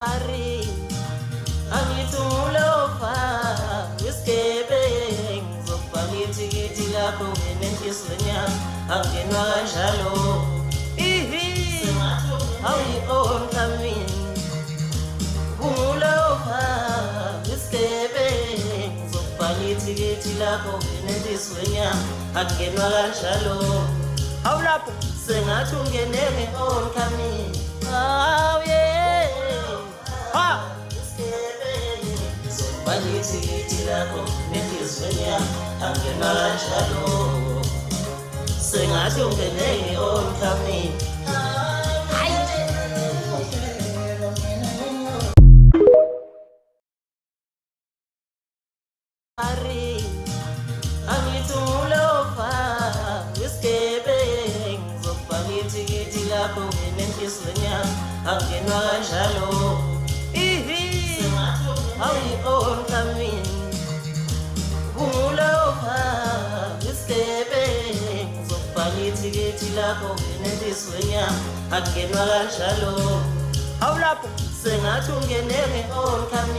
Ari, angithulofa isigebengu zokubhaliti kithi lapho ngenenhlisweni yami angenwa kanjalo awuyi-oncoming kungulofa isigebengu zokubhaliti kithi lapho ngenenhlisweni yami angenwa kanjalo awulapho sengathi ungene nge-oncoming Balithi lakho nenhliziyo yami angena kanjalo sengathi ungene nge-oncoming Ari angithulofa isigebengu zokubhalithi kithi lakho nenhliziyo yami angenwa kanjalo awuyi-oncoming kungulofa isigebengu zokubhalithi kithi lakho ngenenhlisweni yami angenwa kanjalo awulapho sengathi ungene nge-oncoming